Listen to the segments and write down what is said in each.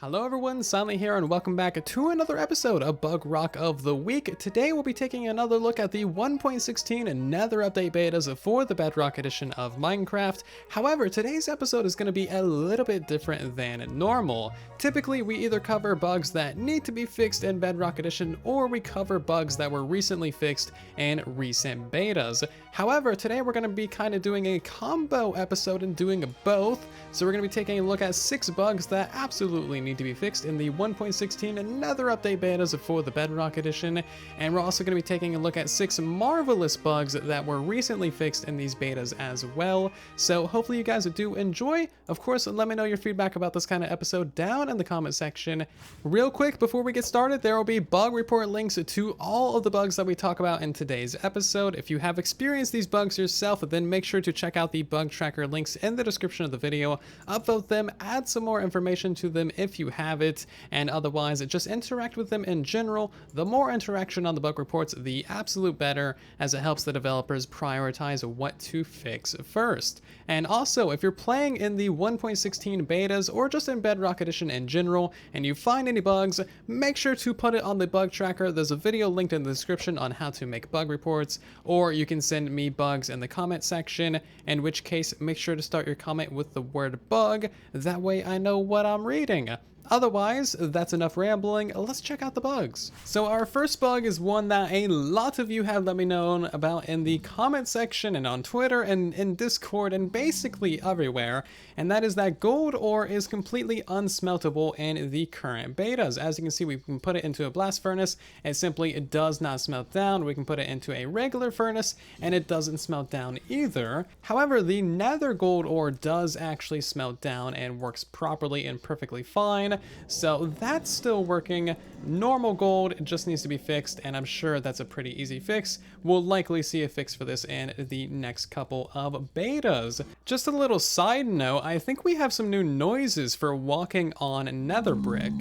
Hello everyone, Silent here and welcome back to another episode of Bugrock of the Week. Today we'll be taking another look at the 1.16 Nether update betas for the Bedrock edition of Minecraft. However, today's episode is going to be a little bit different than normal. Typically we either cover bugs that need to be fixed in Bedrock edition or we cover bugs that were recently fixed in recent betas. However, today we're going to be kind of doing a combo episode and doing both. So we're going to be taking a look at 6 bugs that absolutely need to be fixed in the 1.16 Nether update betas for the Bedrock edition, and we're also going to be taking a look at 6 marvelous bugs that were recently fixed in these betas as well. So hopefully you guys do enjoy. Of course, let me know your feedback about this kind of episode down in the comment section. Real quick before we get started, there will be bug report links to all of the bugs that we talk about in today's episode. If you have experienced these bugs yourself, then make sure to check out the bug tracker links in the description of the video. Upvote them, add some more information to them if you have it, and otherwise just interact with them in general. The more interaction on the bug reports, the absolute better, as it helps the developers prioritize what to fix first. And also, if you're playing in the 1.16 betas or just in Bedrock edition in general and you find any bugs, make sure to put it on the bug tracker. There's a video linked in the description on how to make bug reports, or you can send me bugs in the comment section, in which case make sure to start your comment with the word bug. That way I know what I'm reading. Otherwise, that's enough rambling, let's check out the bugs. So our first bug is one that a lot of you have let me know about in the comment section and on Twitter and in Discord and basically everywhere, and that is that gold ore is completely unsmeltable in the current betas. As you can see, we can put it into a blast furnace, it simply does not smelt down. We can put it into a regular furnace and it doesn't smelt down either. However, the nether gold ore does actually smelt down and works properly and perfectly fine. So that's still working. Normal gold just needs to be fixed, and I'm sure that's a pretty easy fix. We'll likely see a fix for this in the next couple of betas. Just a little side note, I think we have some new noises for walking on nether brick.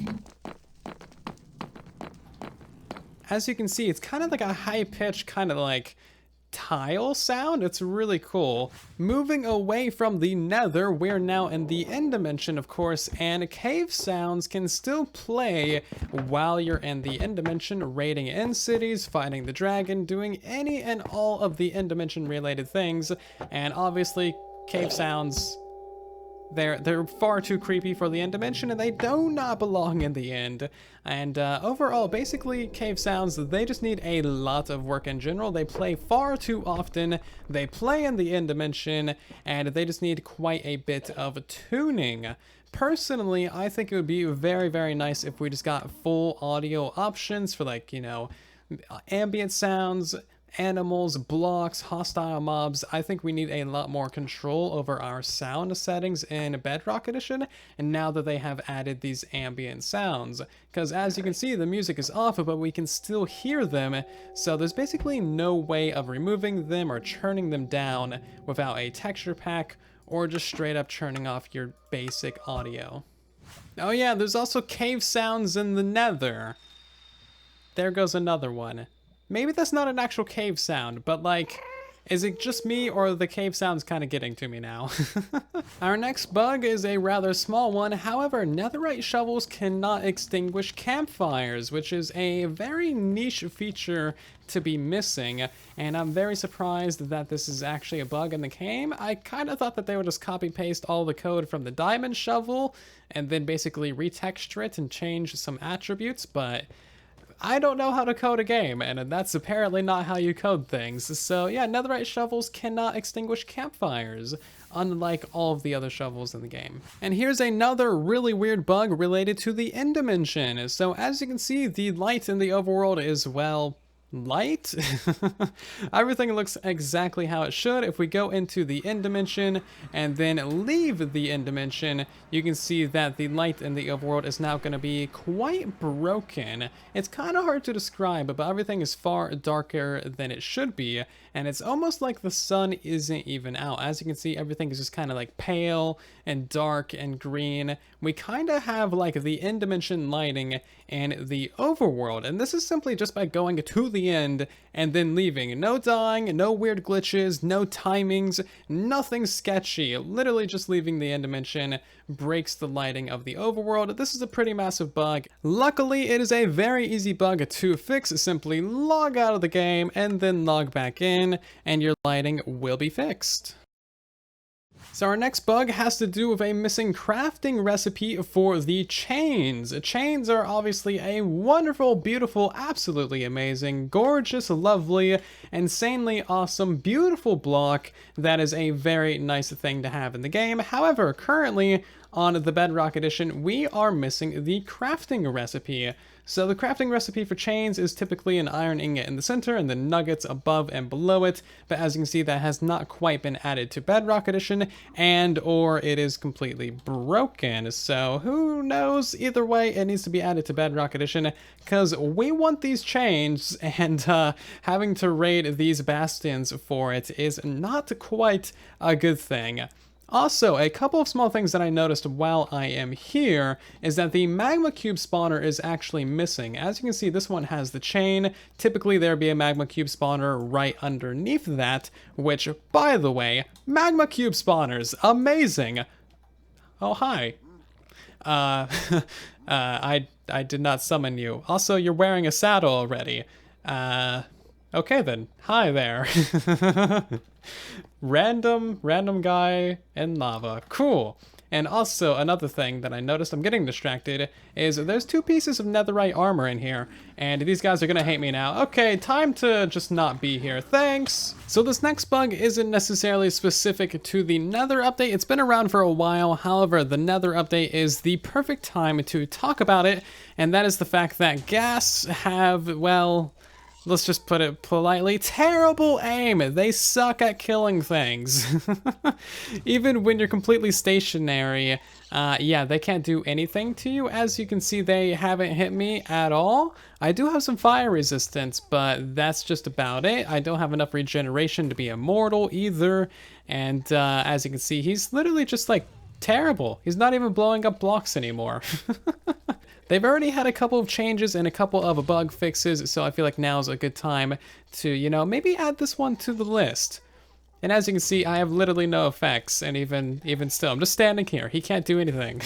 As you can see, it's kind of like a high-pitched kind of like tile sound. It's really cool. Moving away from the nether, we're now in the end dimension, of course, and cave sounds can still play while you're in the end dimension, raiding in cities, fighting the dragon, doing any and all of the end dimension related things. And obviously cave sounds, they're far too creepy for the end dimension, and they do not belong in the end. And overall, basically, cave sounds, they just need a lot of work in general. They play far too often, they play in the end dimension, and they just need quite a bit of tuning. Personally, I think it would be very, very nice if we just got full audio options for, like, you know, ambient sounds, animals, blocks, hostile mobs. I think we need a lot more control over our sound settings in Bedrock edition, and now that they have added these ambient sounds, because as you can see, the music is off, but we can still hear them, so there's basically no way of removing them or turning them down without a texture pack or just straight up turning off your basic audio. Oh yeah, there's also cave sounds in the nether. There goes another one. Maybe that's not an actual cave sound, but like, is it just me or the cave sounds kind of getting to me now? Our next bug is a rather small one. However, netherite shovels cannot extinguish campfires, which is a very niche feature to be missing, and I'm very surprised that this is actually a bug in the game. I kind of thought that they would just copy paste all the code from the diamond shovel and then basically retexture it and change some attributes, but I don't know how to code a game, and that's apparently not how you code things. So yeah, netherite shovels cannot extinguish campfires, unlike all of the other shovels in the game. And here's another really weird bug related to the end dimension. So as you can see, the light in the overworld is, well, light. Everything looks exactly how it should. If we go into the end dimension and then leave the end dimension, you can see that the light in the overworld is now going to be quite broken. It's kind of hard to describe, but everything is far darker than it should be, and it's almost like the sun isn't even out. As you can see, everything is just kind of like pale and dark and green. We kind of have like the end dimension lighting in the overworld, and this is simply just by going to the end and then leaving. No dying, no weird glitches, no timings, nothing sketchy. Literally just leaving the end dimension breaks the lighting of the overworld. This is a pretty massive bug. Luckily, it is a very easy bug to fix. Simply log out of the game and then log back in, and your lighting will be fixed. So our next bug has to do with a missing crafting recipe for the chains. Chains are obviously a wonderful, beautiful, absolutely amazing, gorgeous, lovely, insanely awesome, beautiful block that is a very nice thing to have in the game. However, currently on the Bedrock edition, we are missing the crafting recipe. So the crafting recipe for chains is typically an iron ingot in the center and the nuggets above and below it, but as you can see, that has not quite been added to Bedrock edition, and or it is completely broken. So who knows? Either way, it needs to be added to Bedrock edition, because we want these chains, and having to raid these bastions for it is not quite a good thing. Also, a couple of small things that I noticed while I am here is that the magma cube spawner is actually missing. As you can see, this one has the chain. Typically, there'd be a magma cube spawner right underneath that, which, by the way, magma cube spawners, amazing. Oh, hi. I did not summon you. Also, you're wearing a saddle already. Okay then. Hi there. Random guy in lava. Cool. And also another thing that I noticed, I'm getting distracted, is there's 2 pieces of netherite armor in here, and these guys are gonna hate me now. Okay, time to just not be here. Thanks. So this next bug isn't necessarily specific to the Nether update. It's been around for a while. However, the Nether update is the perfect time to talk about it, and that is the fact that Ghasts have, well, let's just put it politely, terrible aim. They suck at killing things. Even when you're completely stationary, yeah, they can't do anything to you. As you can see, they haven't hit me at all. I do have some fire resistance, but that's just about it. I don't have enough regeneration to be immortal either. And as you can see, he's literally just like terrible. He's not even blowing up blocks anymore. They've already had a couple of changes and a couple of bug fixes, so I feel like now is a good time to, you know, maybe add this one to the list. And as you can see, I have literally no effects, and even still, I'm just standing here. He can't do anything.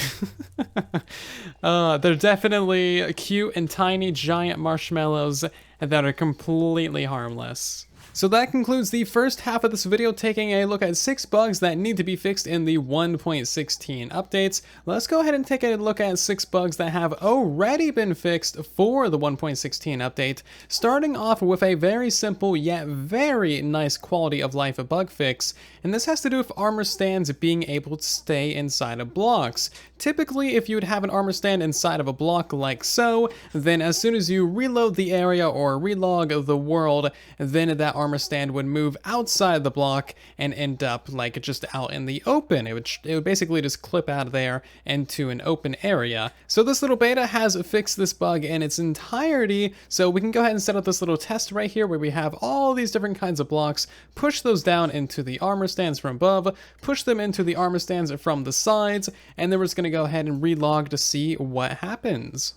They're definitely cute and tiny giant marshmallows that are completely harmless. So that concludes the first half of this video, taking a look at 6 bugs that need to be fixed in the 1.16 updates. Let's go ahead and take a look at 6 bugs that have already been fixed for the 1.16 update, starting off with a very simple yet very nice quality of life bug fix, and this has to do with armor stands being able to stay inside of blocks. Typically, if you would have an armor stand inside of a block like so, then as soon as you reload the area or relog the world, then that armor stand would move outside the block and end up like just out in the open. It would basically just clip out of there into an open area. So this little beta has fixed this bug in its entirety, so we can go ahead and set up this little test right here where we have all these different kinds of blocks, push those down into the armor stands from above, push them into the armor stands from the sides, and then we're just going to go ahead and relog to see what happens.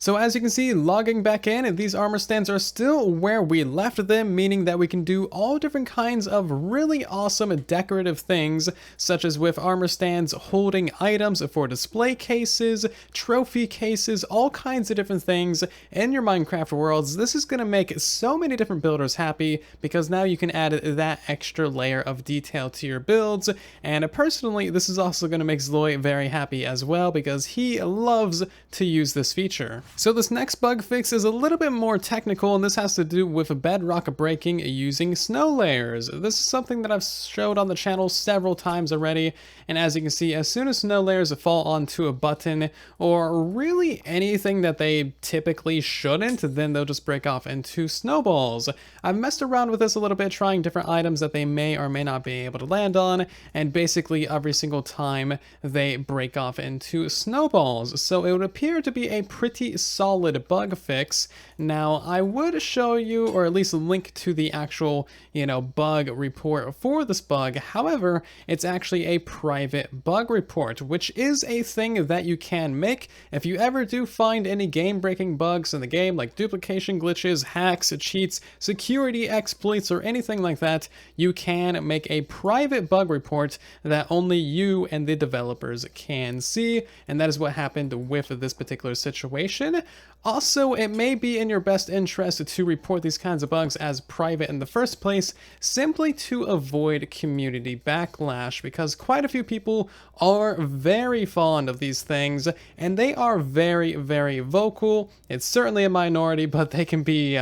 So as you can see, logging back in, these armor stands are still where we left them, meaning that we can do all different kinds of really awesome decorative things, such as with armor stands holding items for display cases, trophy cases, all kinds of different things in your Minecraft worlds. This is going to make so many different builders happy, because now you can add that extra layer of detail to your builds, and personally, this is also going to make Zloy very happy as well, because he loves to use this feature. So this next bug fix is a little bit more technical, and this has to do with bedrock breaking using snow layers. This is something that I've showed on the channel several times already, and as you can see, as soon as snow layers fall onto a button, or really anything that they typically shouldn't, then they'll just break off into snowballs. I've messed around with this a little bit, trying different items that they may or may not be able to land on, and basically every single time they break off into snowballs. So it would appear to be a pretty solid bug fix. Now, I would show you, or at least link to the actual, bug report for this bug. However, it's actually a private bug report, which is a thing that you can make. If you ever do find any game-breaking bugs in the game, like duplication glitches, hacks, cheats, security exploits, or anything like that, you can make a private bug report that only you and the developers can see, and that is what happened with this particular situation. Also, it may be in your best interest to report these kinds of bugs as private in the first place, simply to avoid community backlash, because quite a few people are very fond of these things, and they are very, very vocal. It's certainly a minority, but they can be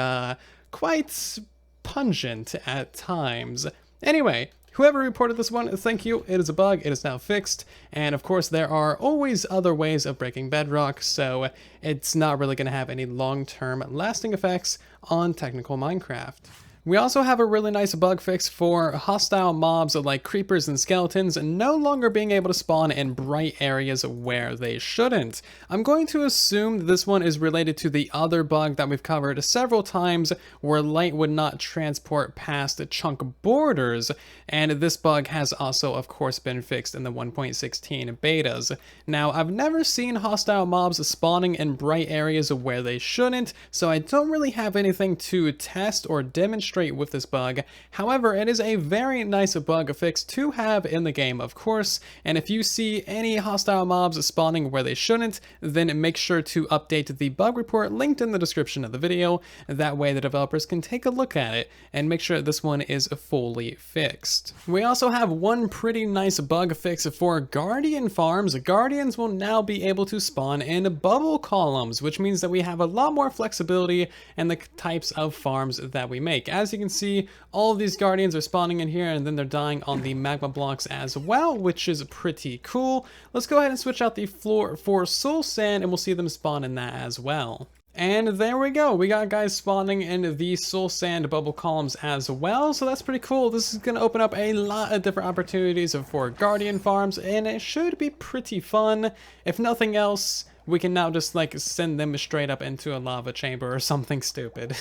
quite pungent at times. Anyway, whoever reported this one, thank you. It is a bug, it is now fixed, and of course there are always other ways of breaking Bedrock, so it's not really going to have any long-term lasting effects on technical Minecraft. We also have a really nice bug fix for hostile mobs like creepers and skeletons no longer being able to spawn in bright areas where they shouldn't. I'm going to assume this one is related to the other bug that we've covered several times where light would not transport past chunk borders, and this bug has also of course been fixed in the 1.16 betas. Now, I've never seen hostile mobs spawning in bright areas where they shouldn't, so I don't really have anything to test or demonstrate with this bug. However, it is a very nice bug fix to have in the game, of course, and if you see any hostile mobs spawning where they shouldn't, then make sure to update the bug report linked in the description of the video. That way the developers can take a look at it and make sure this one is fully fixed. We also have one pretty nice bug fix for guardian farms. Guardians will now be able to spawn in bubble columns, which means that we have a lot more flexibility in the types of farms that we make. As you can see, all of these guardians are spawning in here and then they're dying on the magma blocks as well, which is pretty cool. Let's go ahead and switch out the floor for soul sand and we'll see them spawn in that as well. And there we go, we got guys spawning in the soul sand bubble columns as well, so that's pretty cool. This is going to open up a lot of different opportunities for guardian farms, and it should be pretty fun. If nothing else, we can now just like send them straight up into a lava chamber or something stupid.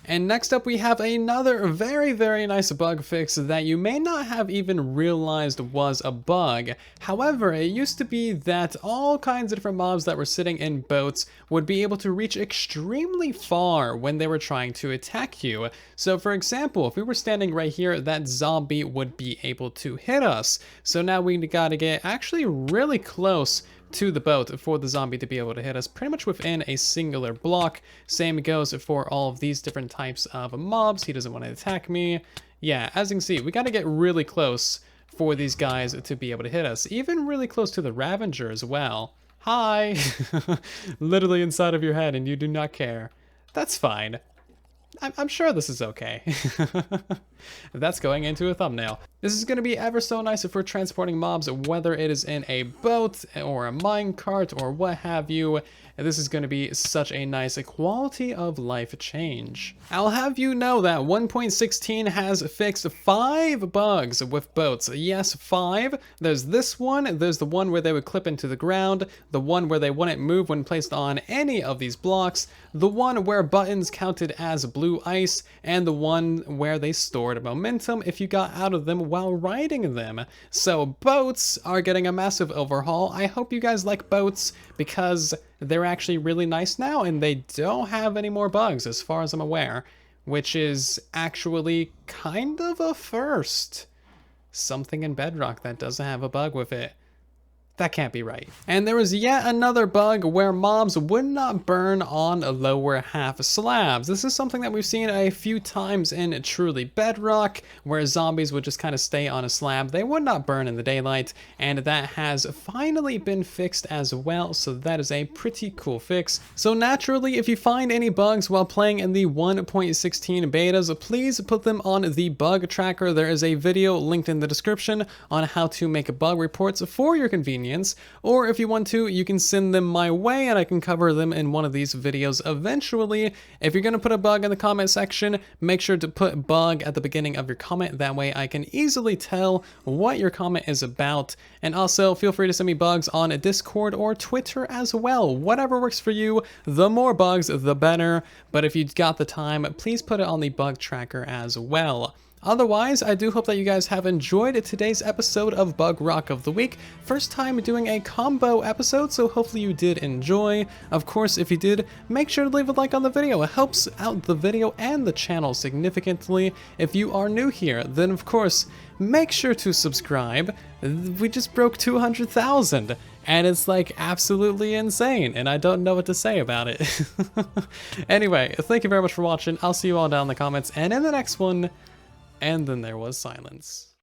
And next up we have another very, very nice bug fix that you may not have even realized was a bug. However, it used to be that all kinds of different mobs that were sitting in boats would be able to reach extremely far when they were trying to attack you. So for example, if we were standing right here, that zombie would be able to hit us. So now we gotta get actually really close to the boat for the zombie to be able to hit us pretty much within a singular block. Same goes for all of these different types of mobs. He doesn't want to attack me. Yeah, as you can see, we got to get really close for these guys to be able to hit us. Even really close to the Ravager as well. Hi! Literally inside of your head and you do not care. That's fine. I'm sure this is okay. That's going into a thumbnail. This is going to be ever so nice if we're transporting mobs, whether it is in a boat or a minecart or what have you. This is going to be such a nice quality of life change. I'll have you know that 1.16 has fixed 5 bugs with boats. Yes, 5. There's this one, there's the one where they would clip into the ground, the one where they wouldn't move when placed on any of these blocks, the one where buttons counted as blue ice, and the one where they stored momentum if you got out of them while riding them. So boats are getting a massive overhaul. I hope you guys like boats because they're actually really nice now and they don't have any more bugs as far as I'm aware, which is actually kind of a first. Something in Bedrock that doesn't have a bug with it. That can't be right. And there was yet another bug where mobs would not burn on lower half slabs. This is something that we've seen a few times in truly Bedrock, where zombies would just kind of stay on a slab. They would not burn in the daylight, and that has finally been fixed as well, so that is a pretty cool fix. So naturally, if you find any bugs while playing in the 1.16 betas, please put them on the bug tracker. There is a video linked in the description on how to make bug reports for your convenience. opinions. Or if you want to, you can send them my way and I can cover them in one of these videos eventually. If you're going to put a bug in the comment section, make sure to put bug at the beginning of your comment. That way I can easily tell what your comment is about. And also feel free to send me bugs on Discord or Twitter as well. Whatever works for you, the more bugs, the better. But if you've got the time, please put it on the bug tracker as well. Otherwise, I do hope that you guys have enjoyed today's episode of Bugrock of the Week. First time doing a combo episode, so hopefully you did enjoy. Of course, if you did, make sure to leave a like on the video. It helps out the video and the channel significantly. If you are new here, then of course, make sure to subscribe. We just broke 200,000. And it's like absolutely insane, and I don't know what to say about it. Anyway, thank you very much for watching. I'll see you all down in the comments and in the next one. And then there was silence.